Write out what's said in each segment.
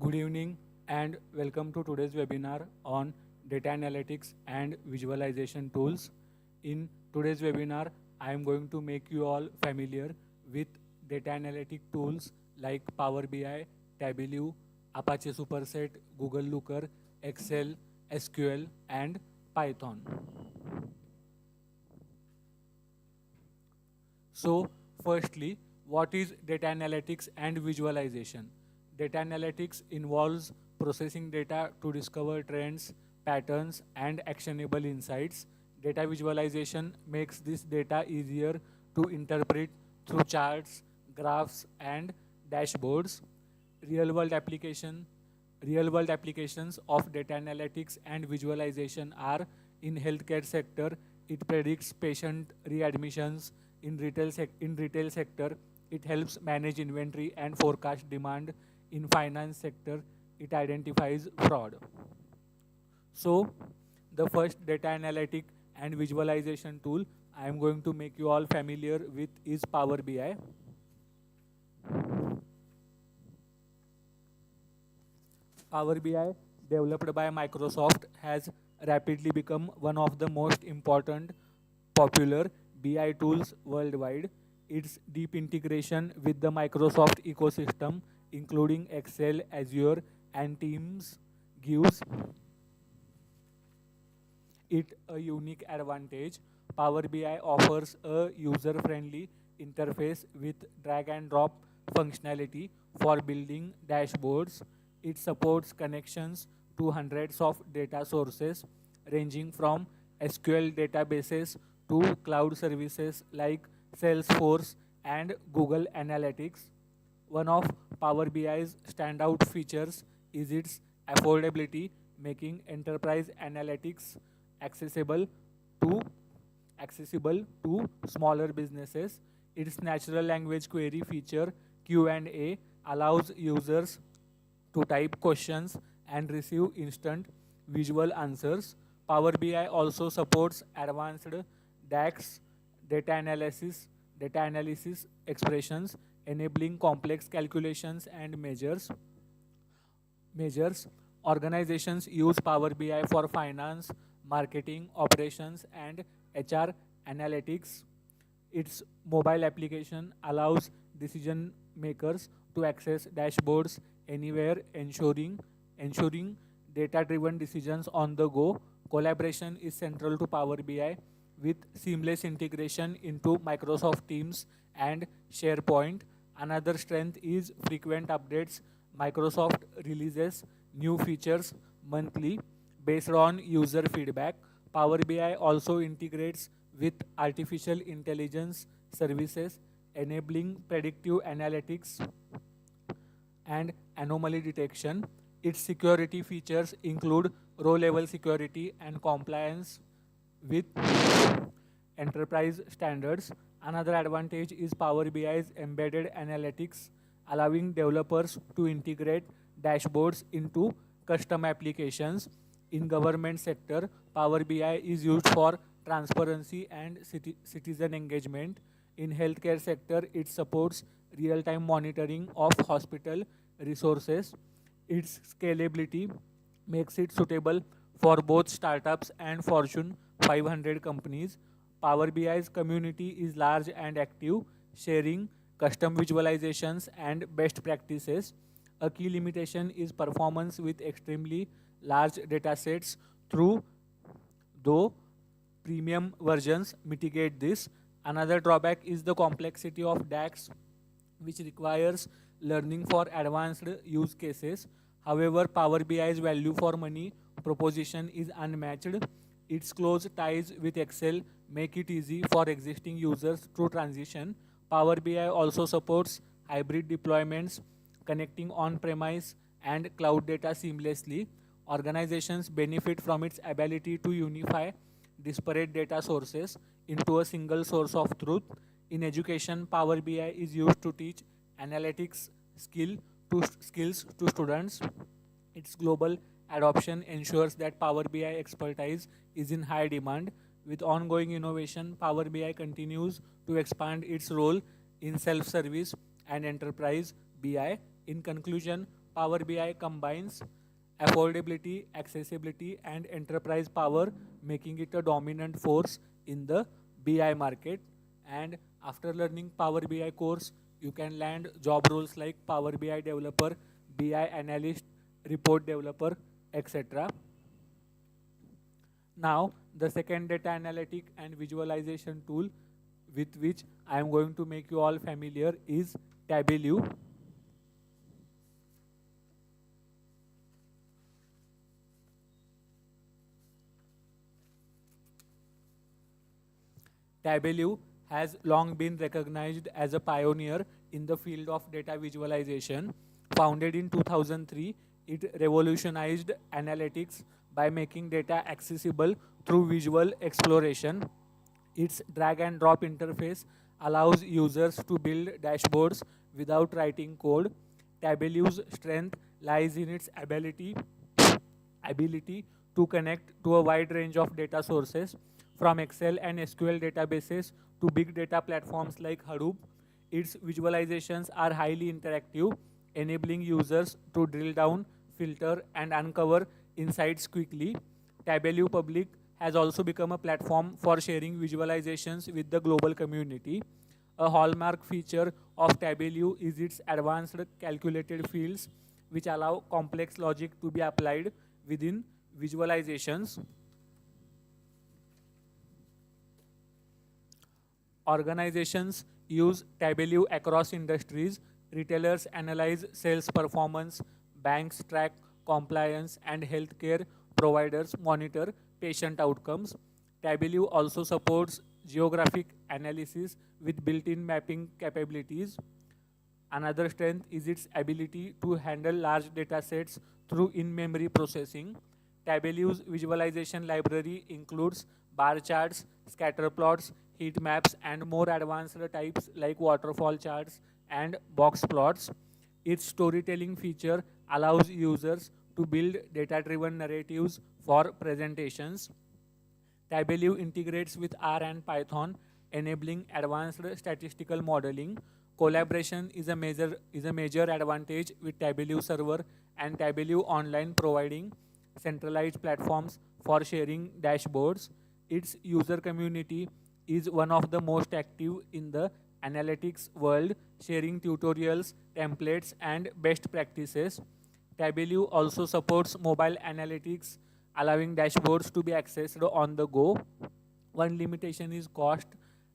Good evening and welcome to today's webinar on data analytics and visualization tools. In today's webinar, I am going to make you all familiar with data analytic tools like Power BI, Tableau, Apache Superset, Google Looker, Excel, SQL, and Python. So, firstly, what is data analytics and visualization? Data analytics involves processing data to discover trends, patterns, and actionable insights. Data visualization makes this data easier to interpret through charts, graphs, and dashboards. Real-world application Real-world applications of data analytics and visualization are in healthcare sector. It predicts patient readmissions. In retail sector, it helps manage inventory and forecast demand. In finance sector, it identifies fraud. So, the first data analytic and visualization tool I am going to make you all familiar with is Power BI. Power BI, developed by Microsoft, has rapidly become one of the most important popular BI tools worldwide. Its deep integration with the Microsoft ecosystem, including Excel, Azure, and Teams, gives it a unique advantage. Power BI offers a user-friendly interface with drag and drop functionality for building dashboards. It supports connections to hundreds of data sources ranging from SQL databases to cloud services like Salesforce and Google Analytics. One of Power BI's standout features is its affordability, making enterprise analytics accessible to accessible to smaller businesses. Its natural language query feature Q&A allows users to type questions and receive instant visual answers. Power BI also supports advanced DAX data analysis, data analysis expressions, enabling complex calculations and measures. Organizations use Power BI for finance, marketing, operations, and HR analytics. Its mobile application allows decision makers to access dashboards anywhere, ensuring data-driven decisions on the go. Collaboration is central to Power BI with seamless integration into Microsoft Teams and SharePoint. Another strength is frequent updates. Microsoft releases new features monthly based on user feedback. Power BI also integrates with artificial intelligence services, enabling predictive analytics and anomaly detection. Its security features include row-level security and compliance with enterprise standards. Another advantage is Power BI's embedded analytics, allowing developers to integrate dashboards into custom applications. In government sector, Power BI is used for transparency and citizen engagement. In healthcare sector, it supports real-time monitoring of hospital resources. Its scalability makes it suitable for both startups and Fortune 500 companies. Power BI's community is large and active, sharing custom visualizations and best practices. A key limitation is performance with extremely large datasets, though premium versions mitigate this. Another drawback is the complexity of DAX, which requires learning for advanced use cases. However, Power BI's value for money proposition is unmatched. Its close ties with Excel make it easy for existing users to transition. Power BI also supports hybrid deployments, connecting on-premise and cloud data seamlessly. Organizations benefit from its ability to unify disparate data sources into a single source of truth. In education, Power BI is used to teach analytics skills to students. Its global adoption ensures that Power BI expertise is in high demand. With ongoing innovation, Power BI continues to expand its role in self-service and enterprise BI. In conclusion, Power BI combines affordability, accessibility, and enterprise power, making it a dominant force in the BI market. And after learning Power BI course, you can land job roles like Power BI developer, BI analyst, report developer, etc. Now, the second data analytic and visualization tool with which I am going to make you all familiar is Tableau. Tableau has long been recognized as a pioneer in the field of data visualization. Founded in 2003, it revolutionized analytics by making data accessible through visual exploration. Its drag and drop interface allows users to build dashboards without writing code. Tableau's strength lies in its ability to connect to a wide range of data sources, from Excel and SQL databases to big data platforms like Hadoop. Its visualizations are highly interactive, enabling users to drill down, filter, and uncover insights quickly. Tableau Public has also become a platform for sharing visualizations with the global community. A hallmark feature of Tableau is its advanced calculated fields, which allow complex logic to be applied within visualizations. Organizations use Tableau across industries. Retailers analyze sales performance, banks track compliance, and healthcare providers monitor patient outcomes. Tableau also supports geographic analysis with built-in mapping capabilities. Another strength is its ability to handle large data sets through in-memory processing. Tableau's visualization library includes bar charts, scatter plots, heat maps, and more advanced types like waterfall charts and box plots. Its storytelling feature allows users to build data-driven narratives for presentations. Tableau integrates with R and Python, enabling advanced statistical modeling. Collaboration is a major advantage with Tableau Server and Tableau Online, providing centralized platforms for sharing dashboards. Its user community is one of the most active in the analytics world, sharing tutorials, templates, and best practices. Tableau also supports mobile analytics, allowing dashboards to be accessed on the go. One limitation is cost.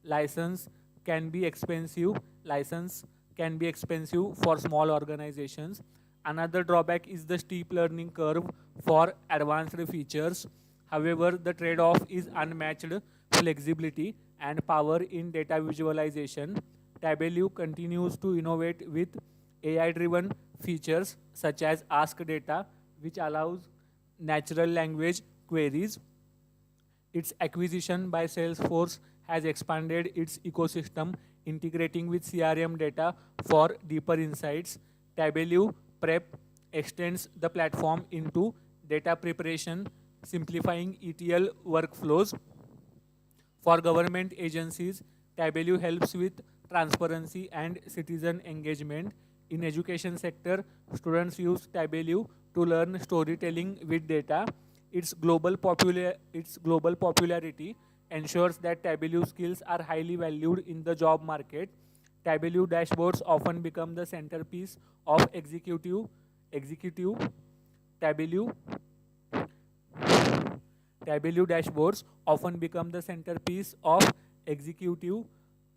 License can be expensive. License can be expensive for small organizations. Another drawback is the steep learning curve for advanced features. However, the trade-off is unmatched flexibility and power in data visualization. Tableau continues to innovate with AI-driven features such as Ask Data, which allows natural language queries. Its acquisition by Salesforce has expanded its ecosystem, integrating with CRM data for deeper insights. Tableau Prep extends the platform into data preparation, simplifying ETL workflows. For government agencies, Tableau helps with transparency and citizen engagement. In education sector, students use Tableau to learn storytelling with data. Its global popularity ensures that Tableau skills are highly valued in the job market. Tableau dashboards often become the centerpiece of executive Tableau Tableau dashboards often become the centerpiece of executive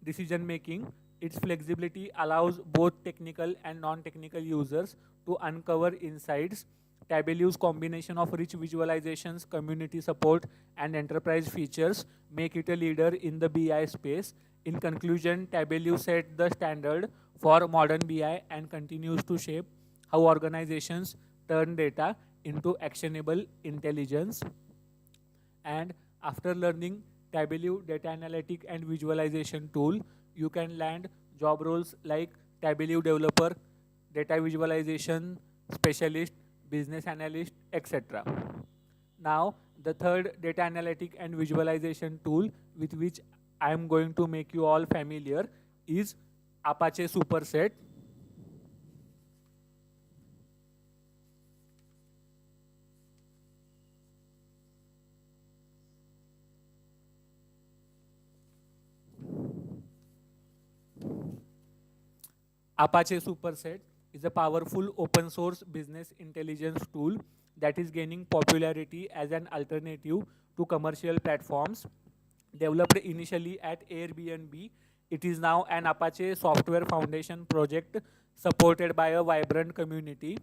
decision making. Its flexibility allows both technical and non-technical users to uncover insights. Tableau's combination of rich visualizations, community support, and enterprise features make it a leader in the BI space. In conclusion, Tableau set the standard for modern BI and continues to shape how organizations turn data into actionable intelligence. And after learning Tableau data analytic and visualization tool, you can land job roles like Tableau developer, data visualization specialist, business analyst, etc. Now, the third data analytic and visualization tool with which I am going to make you all familiar is Apache Superset. Apache Superset is a powerful open source business intelligence tool that is gaining popularity as an alternative to commercial platforms. Developed initially at Airbnb, it is now an Apache Software Foundation project supported by a vibrant community.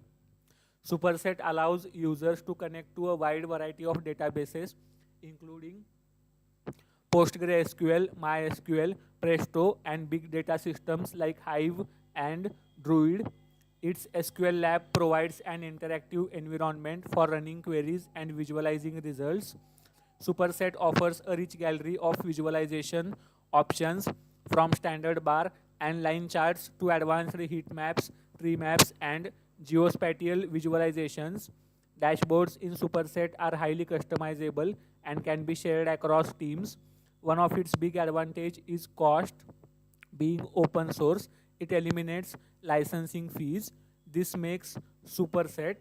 Superset allows users to connect to a wide variety of databases, including PostgreSQL, MySQL, Presto, and big data systems like Hive and Druid. Its SQL Lab provides an interactive environment for running queries and visualizing results. Superset offers a rich gallery of visualization options from standard bar and line charts to advanced heat maps, tree maps, and geospatial visualizations. Dashboards in Superset are highly customizable and can be shared across teams. One of its big advantage is cost. Being open source, it eliminates licensing fees. This makes Superset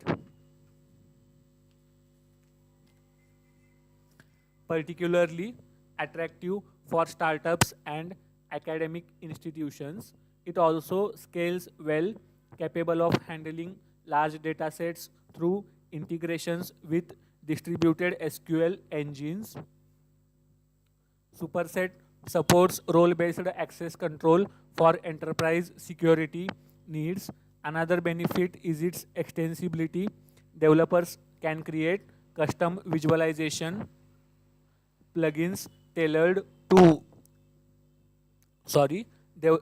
particularly attractive for startups and academic institutions. It also scales well, capable of handling large data sets through integrations with distributed SQL engines. Superset supports role-based access control for enterprise security needs. Another benefit is its extensibility. Developers can create custom visualization plugins tailored to sorry de-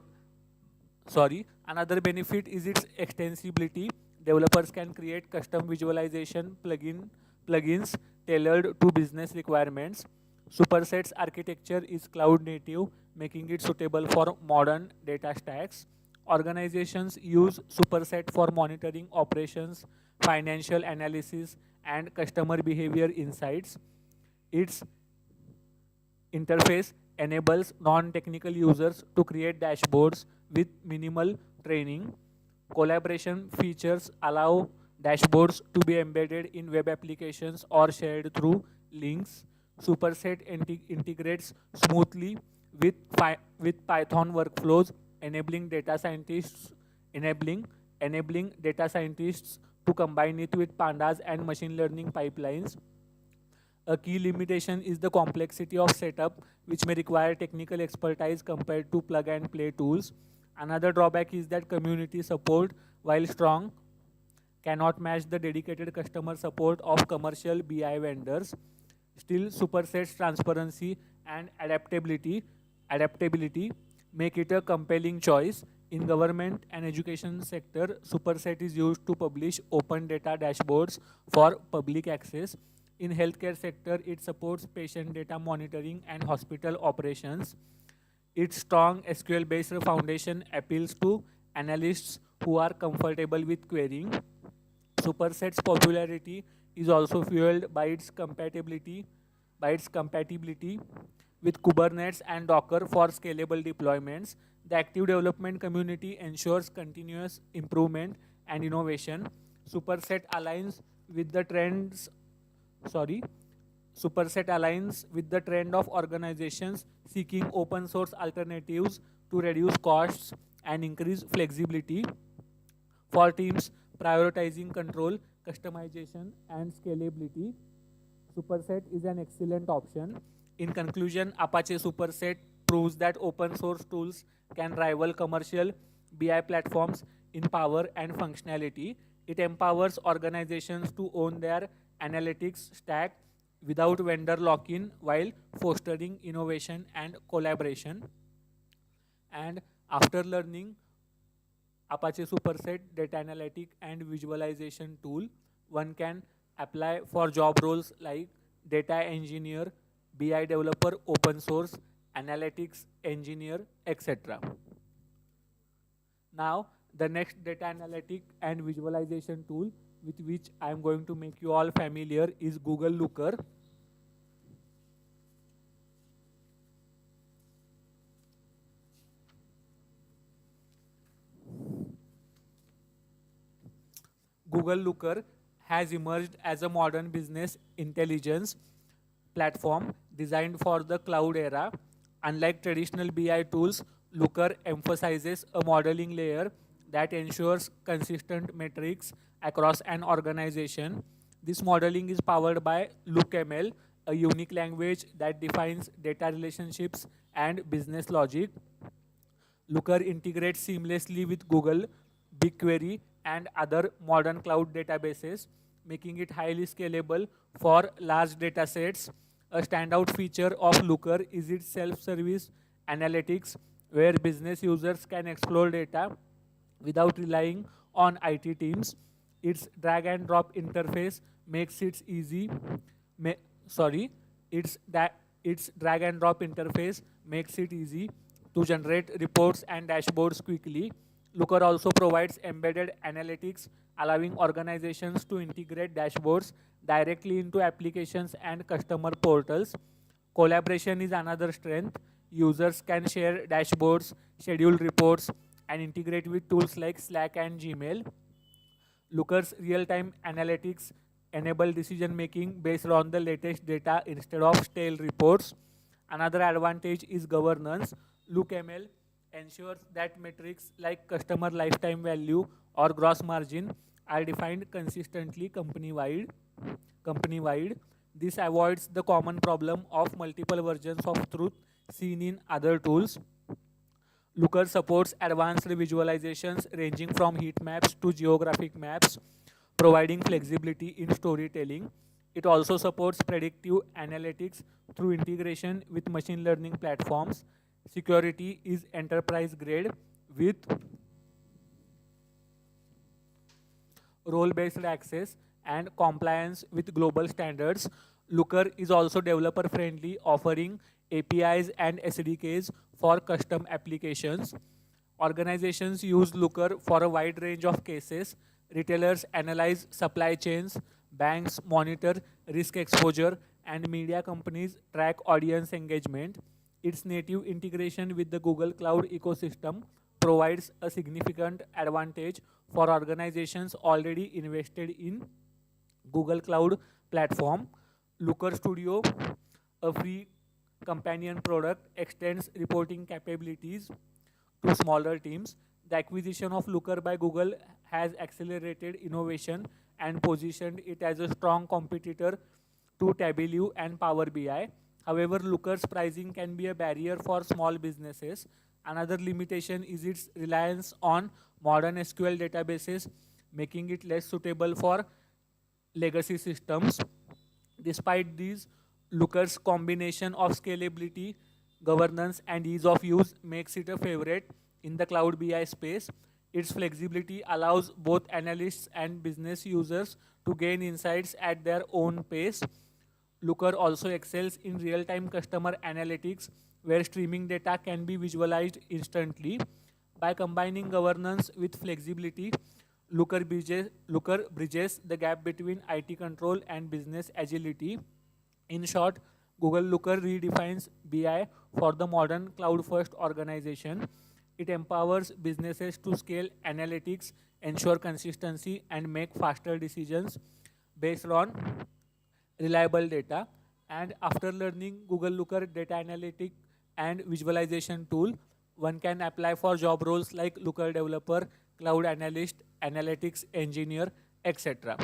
another benefit is its extensibility. Developers can create custom visualization plugins tailored to business requirements. Superset's architecture is cloud native, making it suitable for modern data stacks. Organizations use Superset for monitoring operations, financial analysis, and customer behavior insights. Its interface enables non-technical users to create dashboards with minimal training. Collaboration features allow dashboards to be embedded in web applications or shared through links. Superset integrates smoothly with Python workflows, enabling enabling data scientists to combine it with pandas and machine learning pipelines. A key limitation is the complexity of setup, which may require technical expertise compared to plug and play tools. Another drawback is that community support, while strong, cannot match the dedicated customer support of commercial BI vendors. Still, Superset's transparency and adaptability make it a compelling choice. In government and education sector, Superset is used to publish open data dashboards for public access. In healthcare sector, it supports patient data monitoring and hospital operations. Its strong SQL-based foundation appeals to analysts who are comfortable with querying. Superset's popularity is also fueled by its compatibility with Kubernetes and Docker for scalable deployments. The active development community ensures continuous improvement and innovation. Superset aligns with the trends sorry Superset aligns with the trend of organizations seeking open source alternatives to reduce costs and increase flexibility. For teams prioritizing control, customization, and scalability, Superset is an excellent option. In conclusion, Apache Superset proves that open source tools can rival commercial BI platforms in power and functionality. It empowers organizations to own their analytics stack without vendor lock-in while fostering innovation and collaboration. And after learning Apache Superset data analytic and visualization tool, one can apply for job roles like data engineer, BI developer, open source, analytics engineer, etc. Now, the next data analytic and visualization tool with which I am going to make you all familiar is Google Looker. Google Looker has emerged as a modern business intelligence platform designed for the cloud era. Unlike traditional BI tools, Looker emphasizes a modeling layer that ensures consistent metrics across an organization. This modeling is powered by LookML, a unique language that defines data relationships and business logic. Looker integrates seamlessly with Google, BigQuery, and other modern cloud databases, making it highly scalable for large data sets. A standout feature of Looker is its self-service analytics, where business users can explore data without relying on IT teams. Its drag and drop interface makes it easy. Ma- sorry, its drag and drop interface makes it easy to generate reports and dashboards quickly. Looker also provides embedded analytics, allowing organizations to integrate dashboards directly into applications and customer portals. Collaboration is another strength. Users can share dashboards, schedule reports, and integrate with tools like Slack and Gmail. Looker's real-time analytics enable decision making based on the latest data instead of stale reports. Another advantage is governance. LookML ensures that metrics like customer lifetime value or gross margin are defined consistently company-wide. Company-wide. This avoids the common problem of multiple versions of truth seen in other tools. Looker supports advanced visualizations ranging from heat maps to geographic maps, providing flexibility in storytelling. It also supports predictive analytics through integration with machine learning platforms. Security is enterprise grade with role-based access and compliance with global standards. Looker is also developer-friendly, offering APIs and SDKs for custom applications. Organizations use Looker for a wide range of cases. Retailers analyze supply chains, banks monitor risk exposure, and media companies track audience engagement. Its native integration with the Google Cloud ecosystem provides a significant advantage for organizations already invested in Google Cloud platform. Looker Studio, a free companion product, extends reporting capabilities to smaller teams. The acquisition of Looker by Google has accelerated innovation and positioned it as a strong competitor to Tableau and Power BI. However, Looker's pricing can be a barrier for small businesses. Another limitation is its reliance on modern SQL databases, making it less suitable for legacy systems. Despite these, Looker's combination of scalability, governance, and ease of use makes it a favorite in the cloud BI space. Its flexibility allows both analysts and business users to gain insights at their own pace. Looker also excels in real-time customer analytics, where streaming data can be visualized instantly. By combining governance with flexibility, Looker bridges the gap between IT control and business agility. In short, Google Looker redefines BI for the modern cloud-first organization. It empowers businesses to scale analytics, ensure consistency, and make faster decisions based on reliable data. And after learning Google Looker data analytic and visualization tool, one can apply for job roles like Looker developer, cloud analyst, analytics engineer, etc.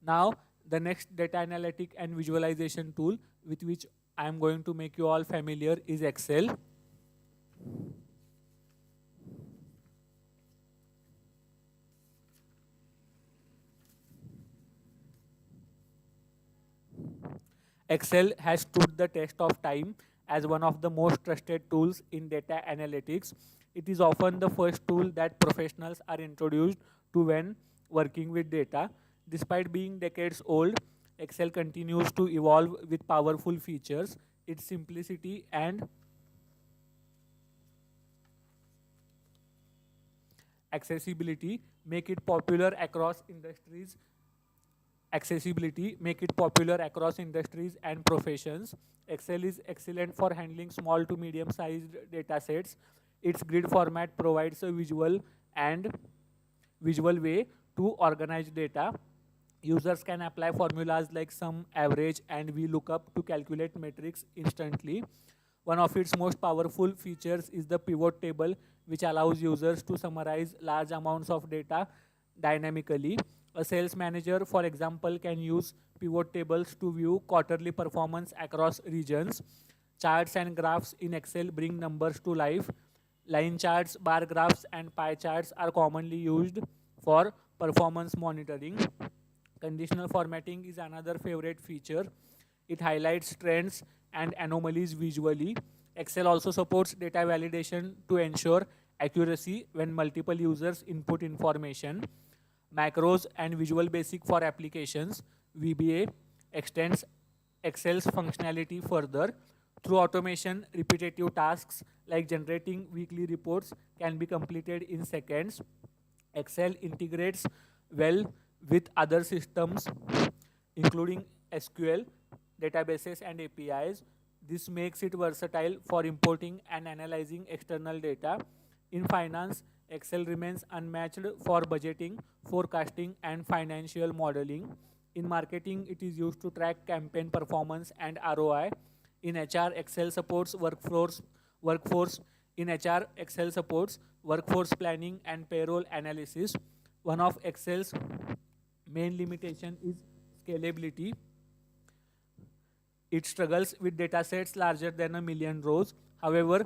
Now, the next data analytic and visualization tool with which I am going to make you all familiar is Excel. Excel has stood the test of time as one of the most trusted tools in data analytics. It is often the first tool that professionals are introduced to when working with data. Despite being decades old, Excel continues to evolve with powerful features. Its simplicity and accessibility make it popular across industries and professions. Excel is excellent for handling small to medium sized data sets. Its grid format provides a visual way to organize data. Users can apply formulas like sum, average, and VLOOKUP to calculate metrics instantly. One of its most powerful features is the pivot table, which allows users to summarize large amounts of data dynamically. A sales manager, for example, can use pivot tables to view quarterly performance across regions. Charts and graphs in Excel bring numbers to life. Line charts, bar graphs, and pie charts are commonly used for performance monitoring. Conditional formatting is another favorite feature. It highlights trends and anomalies visually. Excel also supports data validation to ensure accuracy when multiple users input information. Macros and Visual Basic for applications, VBA, extends Excel's functionality further. Through automation, repetitive tasks like generating weekly reports can be completed in seconds. Excel integrates well with other systems, including SQL, databases, and APIs. This makes it versatile for importing and analyzing external data. In finance, Excel remains unmatched for budgeting, forecasting, and financial modeling. In marketing, it is used to track campaign performance and ROI. In HR, Excel supports workforce. In HR, Excel supports workforce planning and payroll analysis. One of Excel's main limitation is scalability. It struggles with data sets larger than 1 million rows. However,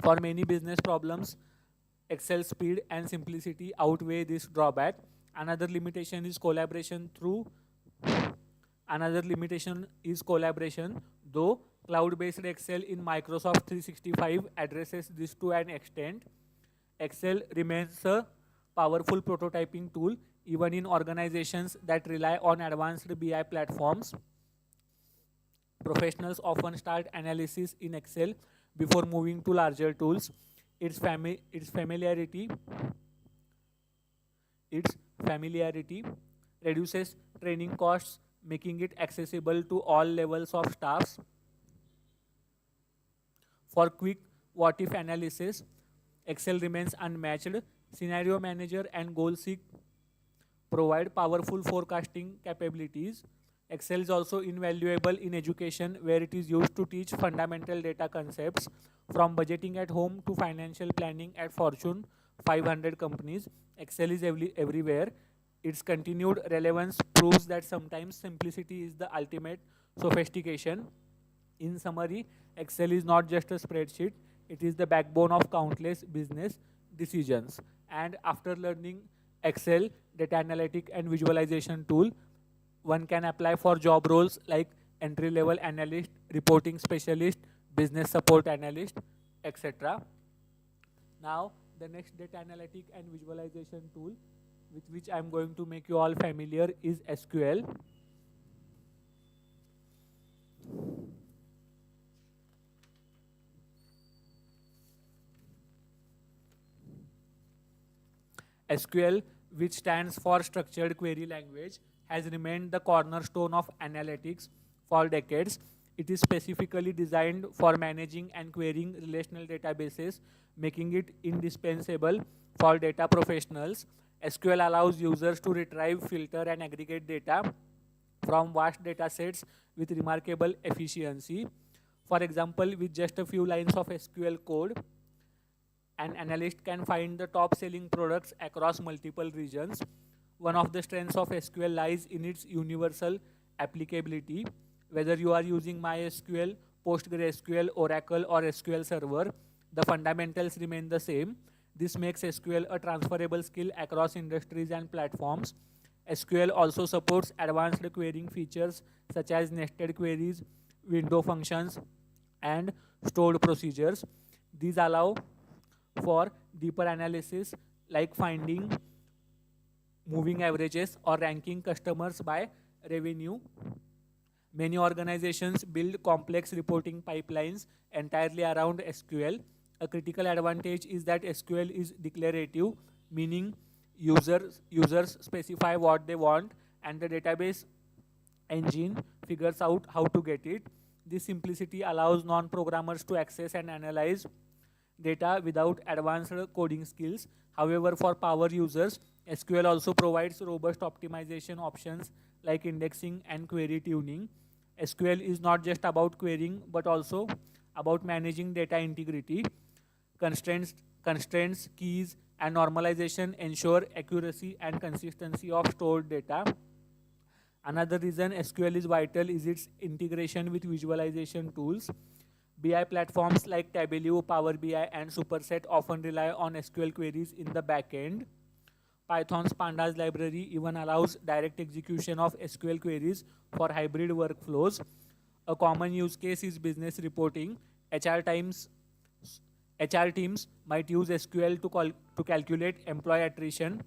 for many business problems, Excel speed and simplicity outweigh this drawback. Another limitation is collaboration through Another limitation is collaboration, though cloud-based Excel in Microsoft 365 addresses this to an extent. Excel remains a powerful prototyping tool even in organizations that rely on advanced BI platforms. Professionals often start analysis in Excel before moving to larger tools. Its, its familiarity its familiarity reduces training costs, making it accessible to all levels of staffs. For quick what-if analysis, Excel remains unmatched. Scenario Manager and GoalSeek provide powerful forecasting capabilities. Excel is also invaluable in education, where it is used to teach fundamental data concepts from budgeting at home to financial planning at Fortune 500 companies. Excel is everywhere. Its continued relevance proves that sometimes simplicity is the ultimate sophistication. In summary, Excel is not just a spreadsheet, it is the backbone of countless business decisions. And after learning Excel, data analytic and visualization tool, one can apply for job roles like entry-level analyst, reporting specialist, business support analyst, etc. Now, the next data analytic and visualization tool with which I am going to make you all familiar is SQL. SQL, which stands for Structured Query Language, has remained the cornerstone of analytics for decades. It is specifically designed for managing and querying relational databases, making it indispensable for data professionals. SQL allows users to retrieve, filter, and aggregate data from vast data sets with remarkable efficiency. For example, with just a few lines of SQL code, an analyst can find the top selling products across multiple regions. One of the strengths of SQL lies in its universal applicability. Whether you are using MySQL, PostgreSQL, Oracle, or SQL Server, the fundamentals remain the same. This makes SQL a transferable skill across industries and platforms. SQL also supports advanced querying features such as nested queries, window functions, and stored procedures. These allow for deeper analysis like finding moving averages or ranking customers by revenue. Many organizations build complex reporting pipelines entirely around SQL. A critical advantage is that SQL is declarative, meaning users specify what they want and the database engine figures out how to get it. This simplicity allows non-programmers to access and analyze data without advanced coding skills. However, for power users, SQL also provides robust optimization options like indexing and query tuning. SQL is not just about querying but also about managing data integrity. Constraints, constraints, keys, and normalization ensure accuracy and consistency of stored data. Another reason SQL is vital is its integration with visualization tools. BI platforms like Tableau, Power BI, and Superset often rely on SQL queries in the backend. Python's Pandas library even allows direct execution of SQL queries for hybrid workflows. A common use case is business reporting. HR times HR teams might use SQL to calculate employee attrition,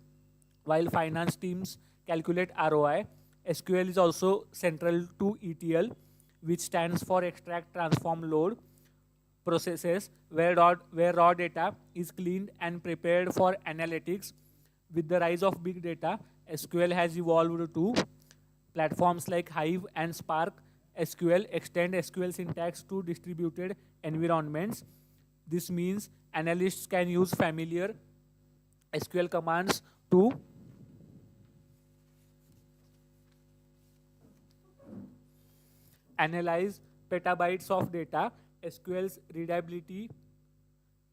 while finance teams calculate ROI. SQL is also central to ETL, which stands for extract, transform, load processes, where raw data is cleaned and prepared for analytics. With the rise of big data, SQL has evolved too. Platforms like Hive and Spark SQL extend SQL syntax to distributed environments. This means analysts can use familiar SQL commands to analyze petabytes of data. SQL's readability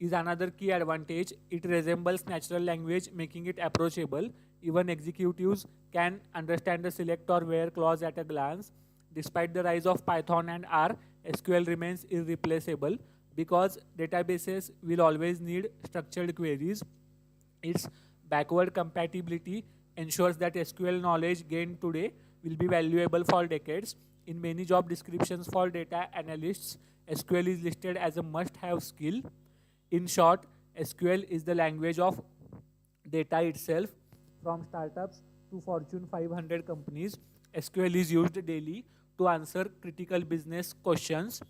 is another key advantage. It resembles natural language, making it approachable. Even executives can understand the select or where clause at a glance. Despite the rise of Python and R, SQL remains irreplaceable because databases will always need structured queries. Its backward compatibility ensures that SQL knowledge gained today will be valuable for decades. In many job descriptions for data analysts, SQL is listed as a must-have skill. In short, SQL is the language of data itself. From startups to Fortune 500 companies, SQL is used daily to answer critical business questions.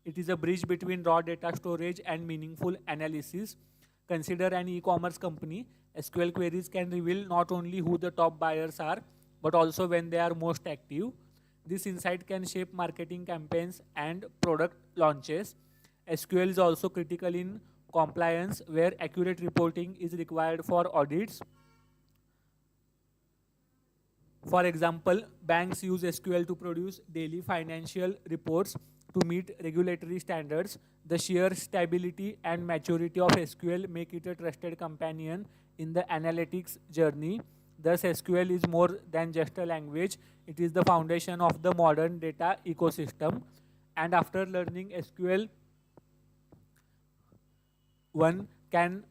It is a bridge between raw data storage and meaningful analysis. Consider an e-commerce company. SQL queries can reveal not only who the top buyers are, but also when they are most active. This insight can shape marketing campaigns and product launches. SQL is also critical in compliance, where accurate reporting is required for audits. For example, banks use SQL to produce daily financial reports to meet regulatory standards. The sheer stability and maturity of SQL make it a trusted companion in the analytics journey. Thus, SQL is more than just a language, it is the foundation of the modern data ecosystem. And after learning SQL, one can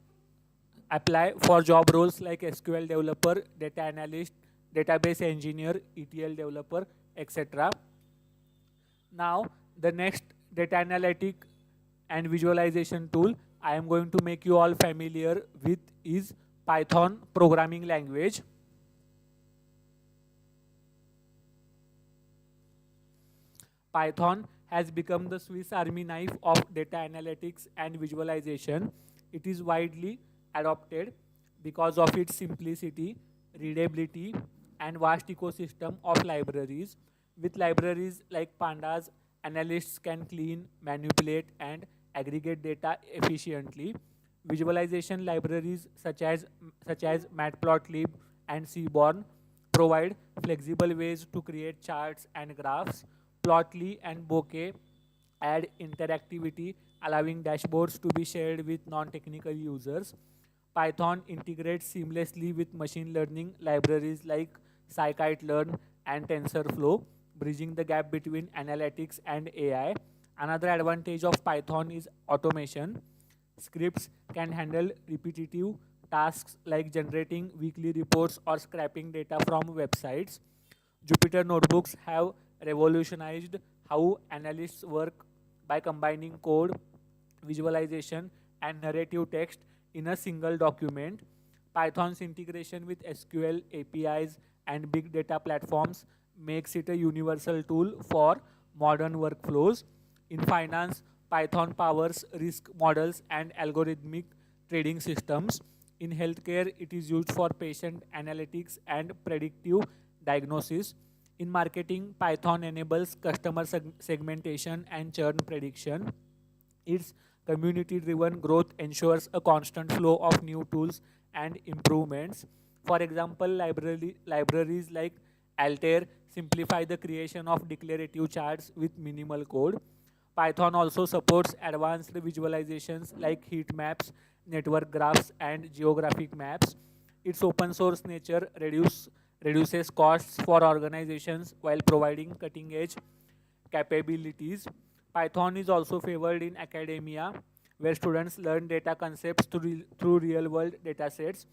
apply for job roles like SQL developer, data analyst, database engineer, ETL developer, etc. Now, the next data analytic and visualization tool I am going to make you all familiar with is Python programming language. Python has become the Swiss Army knife of data analytics and visualization. It is widely adopted because of its simplicity, readability, and vast ecosystem of libraries. With libraries like Pandas, analysts can clean, manipulate, and aggregate data efficiently. Visualization libraries such as Matplotlib and Seaborn provide flexible ways to create charts and graphs. Plotly and Bokeh add interactivity, allowing dashboards to be shared with non-technical users. Python integrates seamlessly with machine learning libraries like scikit-learn and TensorFlow, bridging the gap between analytics and AI. Another advantage of Python is automation. Scripts can handle repetitive tasks like generating weekly reports or scraping data from websites. Jupyter notebooks have revolutionized how analysts work by combining code, visualization, and narrative text in a single document. Python's integration with SQL, APIs, and big data platforms makes it a universal tool for modern workflows. In finance, Python powers risk models and algorithmic trading systems. In healthcare, it is used for patient analytics and predictive diagnosis. In marketing, Python enables customer segmentation and churn prediction. Its community-driven growth ensures a constant flow of new tools and improvements. For example, libraries like Altair simplify the creation of declarative charts with minimal code. Python also supports advanced visualizations like heat maps, network graphs, and geographic maps. Its open source nature reduces costs for organizations while providing cutting edge capabilities. Python is also favored in academia, where students learn data concepts through real world data sets.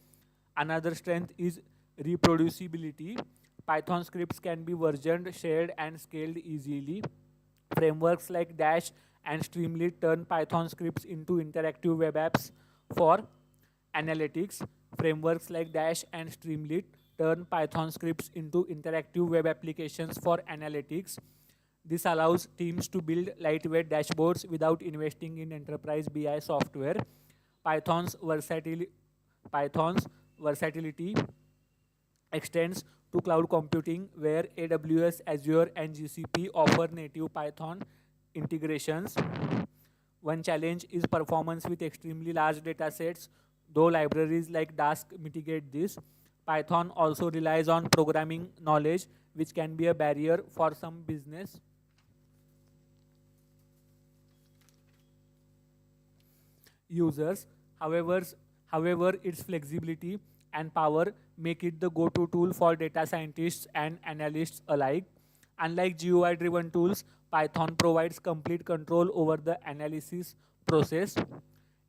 Another strength is reproducibility. Python scripts can be versioned, shared, and scaled easily. Frameworks like Dash and Streamlit turn Python scripts into interactive web apps for analytics. Frameworks like Dash and Streamlit turn Python scripts into interactive web applications for analytics. This allows teams to build lightweight dashboards without investing in enterprise BI software. Python's versatility, Python's versatility extends to cloud computing, where AWS, Azure, and GCP offer native Python integrations. One challenge is performance with extremely large data sets, though libraries like Dask mitigate this. Python also relies on programming knowledge, which can be a barrier for some business users. However, however, its flexibility and power make it the go-to tool for data scientists and analysts alike. Unlike GUI-driven tools, Python provides complete control over the analysis process.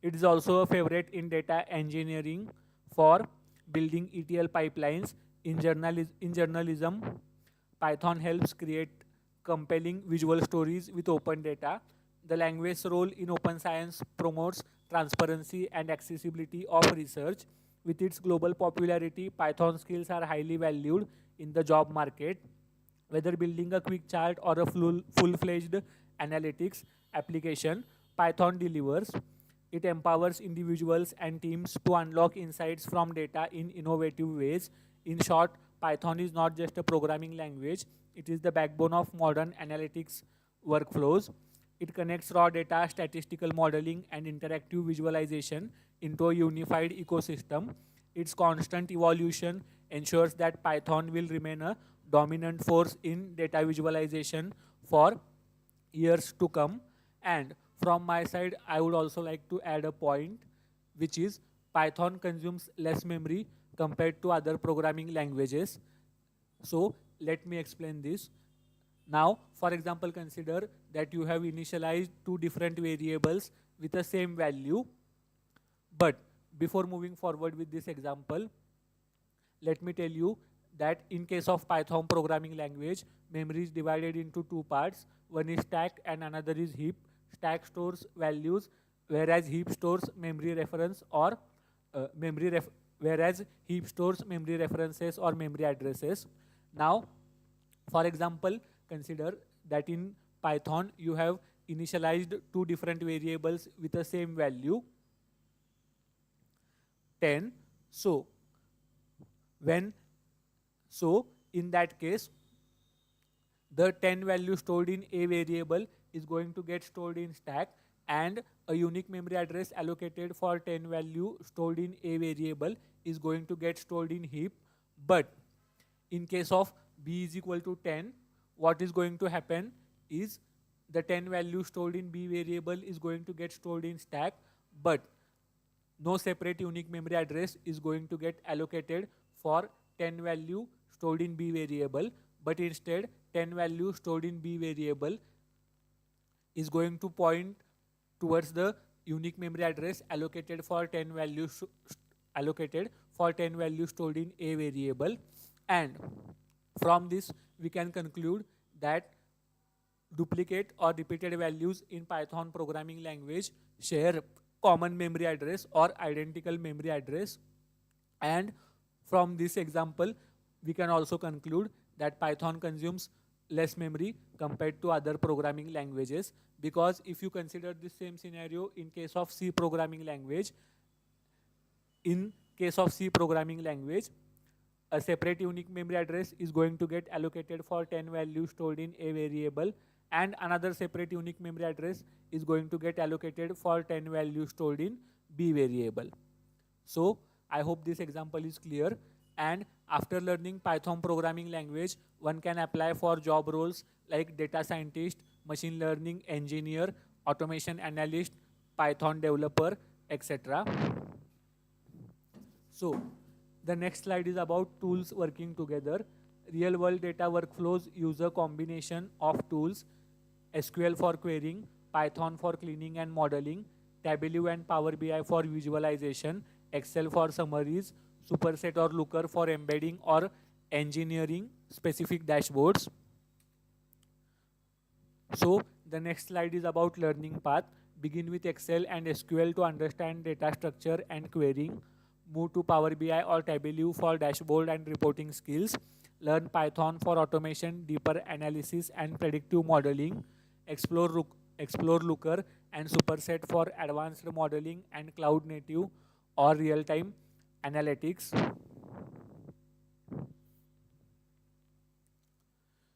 It is also a favorite in data engineering for building ETL pipelines. In journalism, Python helps create compelling visual stories with open data. The language's role in open science promotes transparency and accessibility of research. With its global popularity, Python skills are highly valued in the job market. Whether building a quick chart or a full-fledged analytics application, Python delivers. It empowers individuals and teams to unlock insights from data in innovative ways. In short, Python is not just a programming language, it is the backbone of modern analytics workflows. It connects raw data, statistical modeling, and interactive visualization into a unified ecosystem. Its constant evolution ensures that Python will remain a dominant force in data visualization for years to come. And from my side, I would also like to add a point, which is Python consumes less memory compared to other programming languages. So let me explain this. Now, for example, consider that you have initialized two different variables with the same value. But before moving forward with this example, let me tell you that in case of Python programming language, memory is divided into two parts. One is stack and another is heap. Stack stores values, whereas heap stores memory reference or whereas heap stores memory references or memory addresses. Now, for example, consider that in Python you have initialized two different variables with the same value 10. So in that case, the 10 value stored in a variable is going to get stored in stack, and a unique memory address allocated for 10 value stored in a variable is going to get stored in heap. But in case of b is equal to 10, what is going to happen is the 10 value stored in b variable is going to get stored in stack, but no separate unique memory address is going to get allocated for 10 value stored in b variable, but instead 10 value stored in b variable is going to point towards the unique memory address allocated for 10 value stored in a variable. And from this we can conclude that duplicate or repeated values in Python programming language share common memory address or identical memory address. And from this example, we can also conclude that Python consumes less memory compared to other programming languages, because if you consider the same scenario in case of C programming language, a separate unique memory address is going to get allocated for 10 values stored in a variable, and another separate unique memory address is going to get allocated for 10 values stored in b variable. So I hope this example is clear, and after learning Python programming language, one can apply for job roles like data scientist, machine learning engineer, automation analyst, Python developer, etc. So, the next slide is about tools working together. Real world data workflows use a combination of tools: SQL for querying, Python for cleaning and modeling, Tableau and Power BI for visualization, Excel for summaries, Superset or Looker for embedding or engineering specific dashboards. So the next slide is about learning path. Begin with Excel and SQL to understand data structure and querying. Move to Power BI or Tableau for dashboard and reporting skills. Learn Python for automation, deeper analysis and predictive modeling. Explore Looker and Superset for advanced modeling and cloud native or real-time analytics.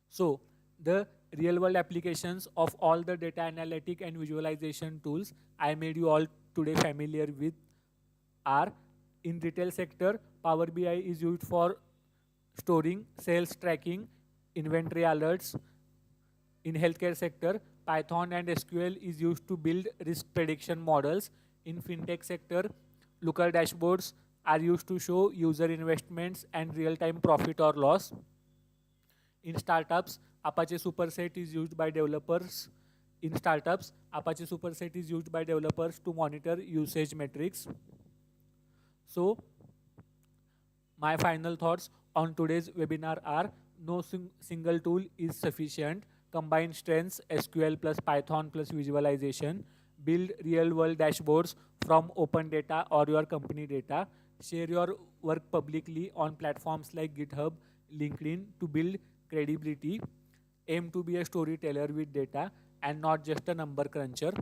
So the real world applications of all the data analytic and visualization tools I made you all today familiar with are: in retail sector, Power BI is used for storing sales tracking, inventory alerts. In healthcare sector, Python and SQL is used to build risk prediction models. In fintech sector, Looker dashboards are used to show user investments and real-time profit or loss. In startups, Apache Superset is used by developers. Apache Superset is used by developers to monitor usage metrics. So, my final thoughts on today's webinar are: no single tool is sufficient. Combine strengths, SQL plus Python plus visualization. Build real-world dashboards from open data or your company data. Share your work publicly on platforms like GitHub, LinkedIn to build credibility. Aim to be a storyteller with data and not just a number cruncher.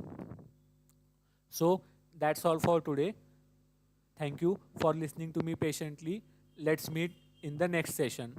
So that's all for today. Thank you for listening to me patiently. Let's meet in the next session.